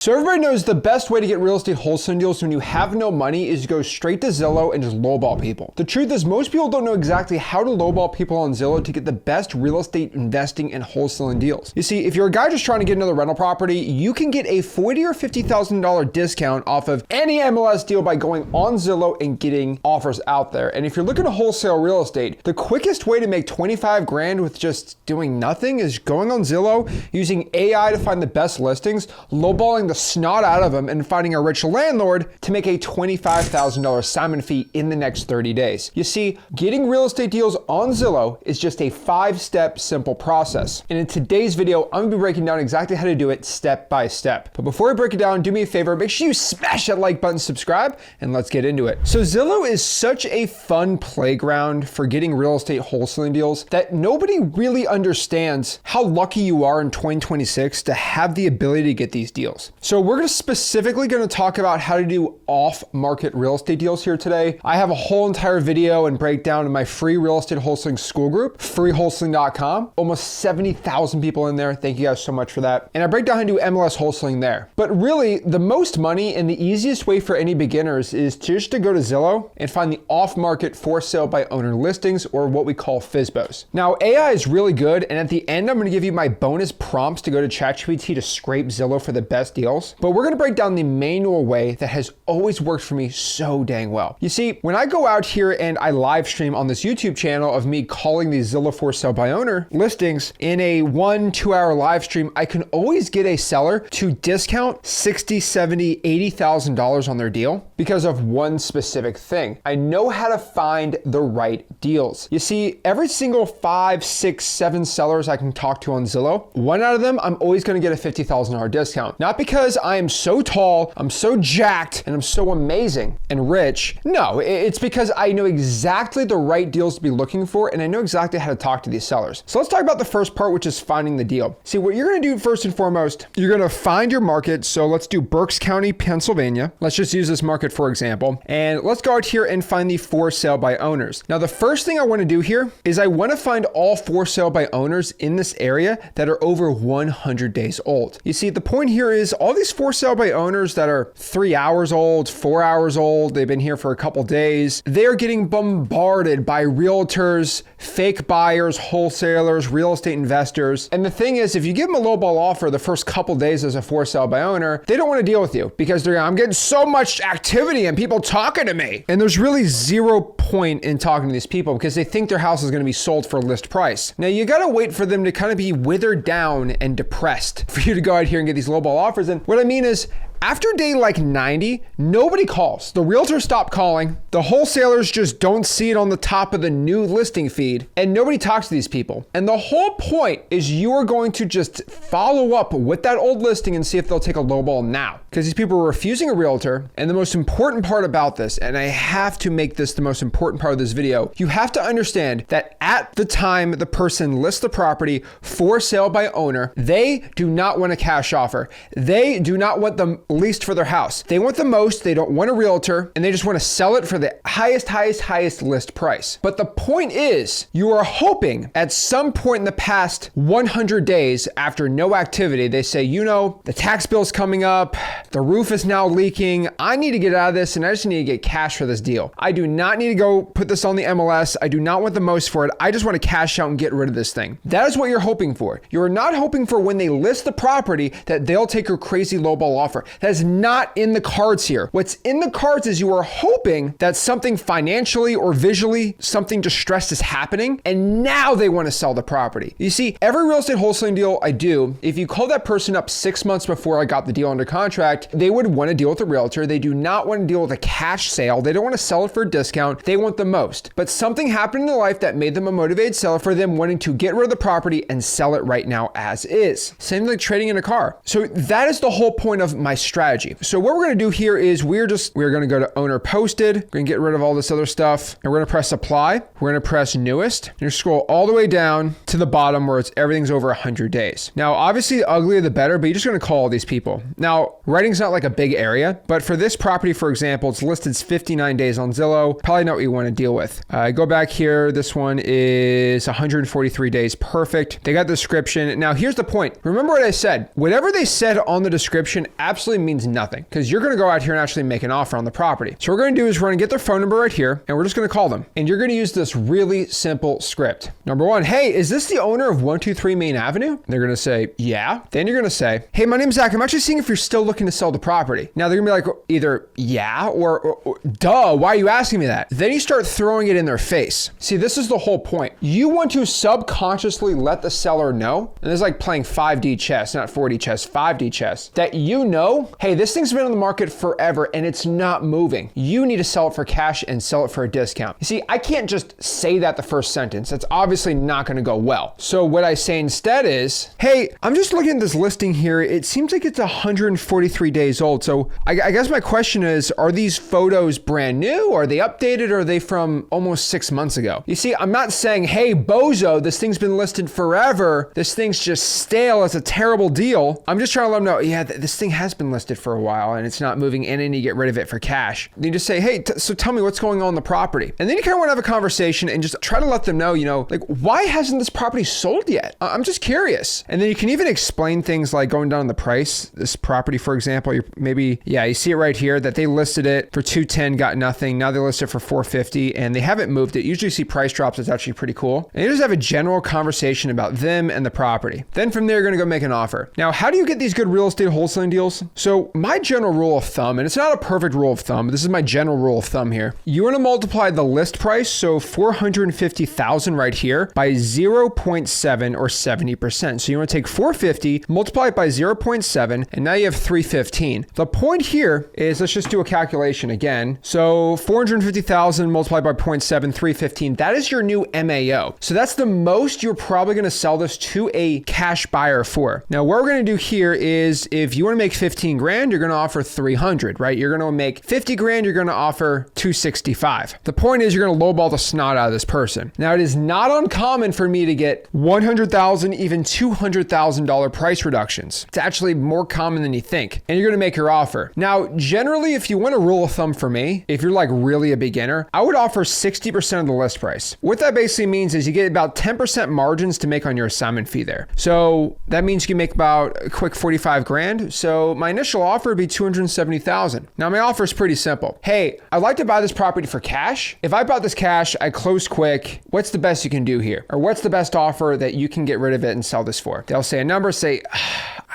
So everybody knows the best way to get real estate wholesaling deals when you have no money is to go straight to Zillow and just lowball people. The truth is most people don't know exactly how to lowball people on Zillow to get the best real estate investing and wholesaling deals. You see, if you're a guy just trying to get another rental property, you can get a $40,000 or $50,000 discount off of any MLS deal by going on Zillow and getting offers out there. And if you're looking to wholesale real estate, the quickest way to make 25 grand with just doing nothing is going on Zillow, using AI to find the best listings, lowballing the snot out of them, and finding a rich landlord to make a $25,000 assignment fee in the next 30 days. You see, getting real estate deals on Zillow is just a 5-step simple process. And in today's video, I'm gonna be breaking down exactly how to do it step by step. But before I break it down, do me a favor, make sure you smash that like button, subscribe, and let's get into it. So Zillow is such a fun playground for getting real estate wholesaling deals that nobody really understands how lucky you are in 2026 to have the ability to get these deals. So we're specifically going to talk about how to do off-market real estate deals here today. I have a whole entire video and breakdown in my free real estate wholesaling school group, freewholesaling.com. Almost 70,000 people in there. Thank you guys so much for that. And I break down how to do MLS wholesaling there. But really, the most money and the easiest way for any beginners is just to go to Zillow and find the off-market for sale by owner listings, or what we call FSBOs. Now, AI is really good, and at the end, I'm going to give you my bonus prompts to go to ChatGPT to scrape Zillow for the best deals. But we're gonna break down the manual way that has always worked for me so dang well. You see, when I go out here and I live stream on this YouTube channel of me calling these Zillow for sale by owner listings in a 1-2 hour live stream, I can always get a seller to discount $60,000, $70,000, $80,000 on their deal because of one specific thing. I know how to find the right deals. You see, every single 5, 6, 7 sellers I can talk to on Zillow, one out of them, I'm always gonna get a $50,000 discount. Not because I am so tall, I'm so jacked, and I'm so amazing and rich. No, it's because I know exactly the right deals to be looking for, and I know exactly how to talk to these sellers. So let's talk about the first part, which is finding the deal. See, what you're gonna do first and foremost, you're gonna find your market. So let's do Berks County, Pennsylvania. Let's just use this market for example. And let's go out here and find the for sale by owners. Now, the first thing I wanna do here is I wanna find all for sale by owners in this area that are over 100 days old. You see, the point here is all these for sale by owners that are 3 hours old, 4 hours old, they've been here for a couple days, they're getting bombarded by realtors, fake buyers, wholesalers, real estate investors. And the thing is, if you give them a lowball offer the first couple days as a for sale by owner, they don't want to deal with you because I'm getting so much activity and people talking to me. And there's really zero point in talking to these people because they think their house is going to be sold for list price. Now, you got to wait for them to kind of be withered down and depressed for you to go out here and get these lowball offers. And what I mean is, after day like 90, nobody calls. The realtors stop calling. The wholesalers just don't see it on the top of the new listing feed, and nobody talks to these people. And the whole point is you are going to just follow up with that old listing and see if they'll take a lowball now, because these people are refusing a realtor. And the most important part about this, and I have to make this the most important part of this video, you have to understand that at the time the person lists the property for sale by owner, they do not want a cash offer. They do not want the least for their house. They want the most, they don't want a realtor, and they just want to sell it for the highest list price. But the point is, you are hoping at some point in the past 100 days after no activity, they say, you know, the tax bill's coming up, the roof is now leaking, I need to get out of this and I just need to get cash for this deal. I do not need to go put this on the MLS. I do not want the most for it. I just want to cash out and get rid of this thing. That is what you're hoping for. You're not hoping for when they list the property that they'll take your crazy lowball offer. That is not in the cards here. What's in the cards is you are hoping that something financially or visually, something distressed is happening, and now they want to sell the property. You see, every real estate wholesaling deal I do, if you call that person up 6 months before I got the deal under contract, they would want to deal with a realtor. They do not want to deal with a cash sale. They don't want to sell it for a discount. They want the most. But something happened in their life that made them a motivated seller for them wanting to get rid of the property and sell it right now as is. Same like trading in a car. So that is the whole point of my strategy. So what we're going to do here is we're going to go to owner posted. We're going to get rid of all this other stuff, and we're going to press apply. We're going to press newest, and you scroll all the way down to the bottom where everything's over 100 days. Now, obviously the uglier the better, but you're just going to call all these people. Now, writing's not like a big area, but for this property, for example, it's listed 59 days on Zillow. Probably not what you want to deal with. Go back here. This one is 143 days. Perfect. They got the description. Now, here's the point. Remember what I said. Whatever they said on the description absolutely means nothing, because you're going to go out here and actually make an offer on the property. So what we're going to do is we're going to get their phone number right here, and we're just going to call them. And you're going to use this really simple script. Number one, hey, is this the owner of 123 Main Avenue? And they're going to say, yeah. Then you're going to say, hey, my name's Zach. I'm actually seeing if you're still looking to sell the property. Now they're going to be like, either yeah or duh, why are you asking me that? Then you start throwing it in their face. See, this is the whole point. You want to subconsciously let the seller know, and this is like playing 5D chess, not 4D chess, 5D chess, that you know, hey, this thing's been on the market forever and it's not moving. You need to sell it for cash and sell it for a discount. You see, I can't just say that the first sentence. That's obviously not going to go well. So what I say instead is, hey, I'm just looking at this listing here. It seems like it's 143 days old. So I guess my question is, are these photos brand new? Are they updated? Or are they from almost 6 months ago? You see, I'm not saying, hey, bozo, this thing's been listed forever. This thing's just stale. It's a terrible deal. I'm just trying to let them know, yeah, this thing has been listed for a while and it's not moving and I need to get rid of it for cash. Then you just say, hey, so tell me what's going on in the property. And then you kind of want to have a conversation and just try to let them know, like, why hasn't this property sold yet? I'm just curious. And then you can even explain things like going down the price. This property, for example, you see it right here that they listed it for 210, got nothing. Now they list it for 450 and they haven't moved it. Usually see price drops. It's actually pretty cool. And you just have a general conversation about them and the property. Then from there, you're going to go make an offer. Now, how do you get these good real estate wholesaling deals? So my general rule of thumb, and it's not a perfect rule of thumb, but this is my general rule of thumb here. You want to multiply the list price, so 450,000 right here, by 0.7 or 70%. So you want to take 450, multiply it by 0.7, and now you have 315. The point here is, let's just do a calculation again. So 450,000 multiplied by 0.7, 315, that is your new MAO. So that's the most you're probably going to sell this to a cash buyer for. Now, what we're going to do here is, if you want to make 15 grand, you're going to offer 300, right? You're going to make 50 grand, you're going to offer 265. The point is, you're going to lowball the snot out of this person. Now, it is not uncommon for me to get $100,000, even $200,000 price reductions. It's actually more common than you think. And you're going to make your offer. Now, generally, if you want a rule of thumb for me, if you're like really a beginner, I would offer 60% of the list price. What that basically means is you get about 10% margins to make on your assignment fee there. So that means you can make about a quick 45 grand. So my initial offer would be 270,000. Now my offer is pretty simple. Hey, I'd like to buy this property for cash. If I bought this cash, I close quick. What's the best you can do here? Or what's the best offer that you can get rid of it and sell this for? They'll say a number, say,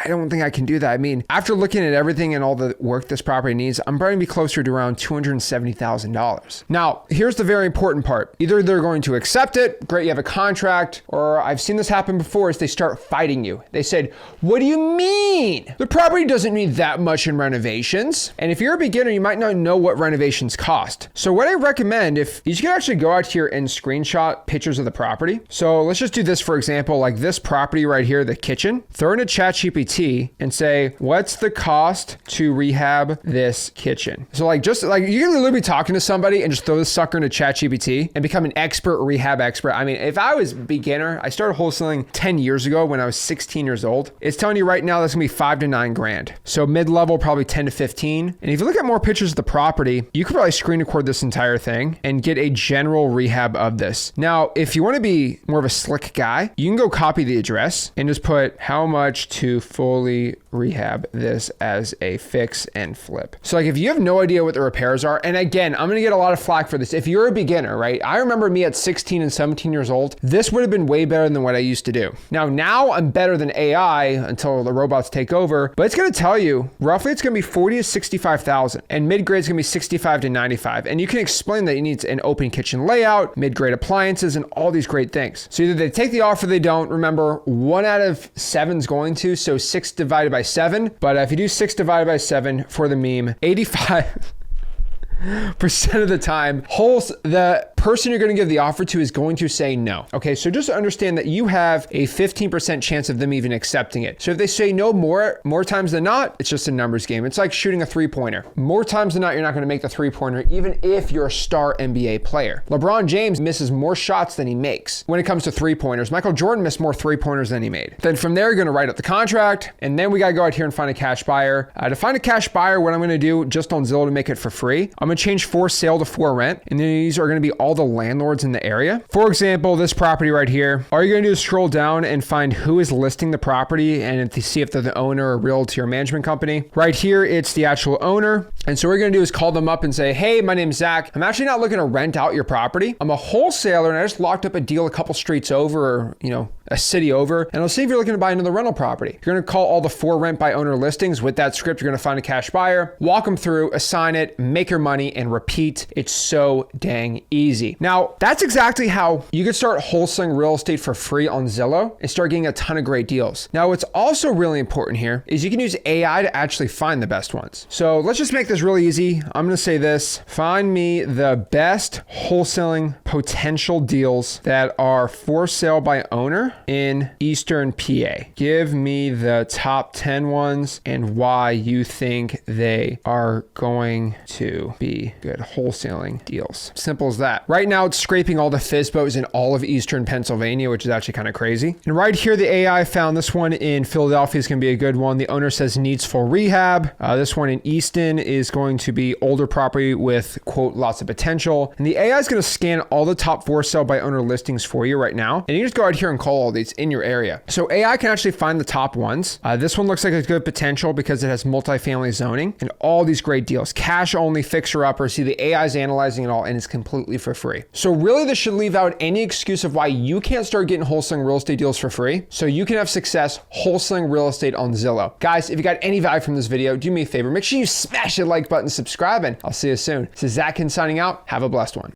I don't think I can do that. I mean, after looking at everything and all the work this property needs, I'm probably gonna be closer to around $270,000. Now, here's the very important part. Either they're going to accept it, great, you have a contract, or I've seen this happen before, is they start fighting you. They said, what do you mean? The property doesn't need that much in renovations. And if you're a beginner, you might not know what renovations cost. So what I recommend, if you can actually go out here and screenshot pictures of the property. So let's just do this, for example, like this property right here, the kitchen, throw in a ChatGPT and say, what's the cost to rehab this kitchen? So just you can literally be talking to somebody and just throw this sucker into ChatGPT and become an expert rehab expert. I mean, if I was a beginner, I started wholesaling 10 years ago when I was 16 years old. It's telling you right now that's gonna be 5 to 9 grand. So mid-level, probably 10 to 15. And if you look at more pictures of the property, you could probably screen record this entire thing and get a general rehab of this. Now, if you want to be more of a slick guy, you can go copy the address and just put how much to fully rehab this as a fix and flip. So if you have no idea what the repairs are, and again, I'm gonna get a lot of flack for this. If you're a beginner, right? I remember me at 16 and 17 years old, this would have been way better than what I used to do. Now I'm better than AI until the robots take over, but it's gonna tell you, roughly it's gonna be 40 to 65,000, and mid-grade is gonna be 65 to 95. And you can explain that you need an open kitchen layout, mid-grade appliances, and all these great things. So either they take the offer, they don't. Remember, 1 out of 7 is going to, so 6 divided by 7. But if you do 6 divided by 7 for the meme, 85% of the time, the person you're going to give the offer to is going to say no. Okay, so just understand that you have a 15% chance of them even accepting it. So if they say no more times than not, it's just a numbers game. It's like shooting a three-pointer. More times than not, you're not going to make the three-pointer, even if you're a star NBA player. LeBron James misses more shots than he makes when it comes to three-pointers. Michael Jordan missed more three-pointers than he made. Then from there, you're going to write up the contract, and then we got to go out here and find a cash buyer. To find a cash buyer, what I'm going to do just on Zillow to make it for free, I'm going to change for sale to for rent, and then these are going to be all the landlords in the area. For example, this property right here, all you're going to do is scroll down and find who is listing the property and to see if they're the owner or realty or management company. Right here, it's the actual owner. And so what we're going to do is call them up and say, hey, my name's Zach. I'm actually not looking to rent out your property. I'm a wholesaler and I just locked up a deal a couple streets over, or, a city over, and I'll see if you're looking to buy another rental property. You're going to call all the for rent by owner listings. With that script, you're going to find a cash buyer, walk them through, assign it, make your money, and repeat. It's so dang easy. Now, that's exactly how you could start wholesaling real estate for free on Zillow and start getting a ton of great deals. Now, what's also really important here is you can use AI to actually find the best ones. So let's just make this really easy. I'm going to say this: find me the best wholesaling potential deals that are for sale by owner in Eastern PA. Give me the top 10 ones and why you think they are going to be good wholesaling deals. Simple as that. Right now, it's scraping all the FSBOs in all of Eastern Pennsylvania, which is actually kind of crazy. And right here, the AI found this one in Philadelphia is going to be a good one. The owner says needs full rehab. This one in Easton is going to be older property with, quote, lots of potential. And the AI is going to scan all the top for sale by owner listings for you right now. And you just go out here and call all these in your area. So AI can actually find the top ones. This one looks like a good potential because it has multifamily zoning and all these great deals. Cash only, fixer upper. See, the AI is analyzing it all and it's completely for free. So really this should leave out any excuse of why you can't start getting wholesaling real estate deals for free so you can have success wholesaling real estate on Zillow. Guys, if you got any value from this video, do me a favor. Make sure you smash the like button, subscribe, and I'll see you soon. This is Zach Ginn signing out. Have a blessed one.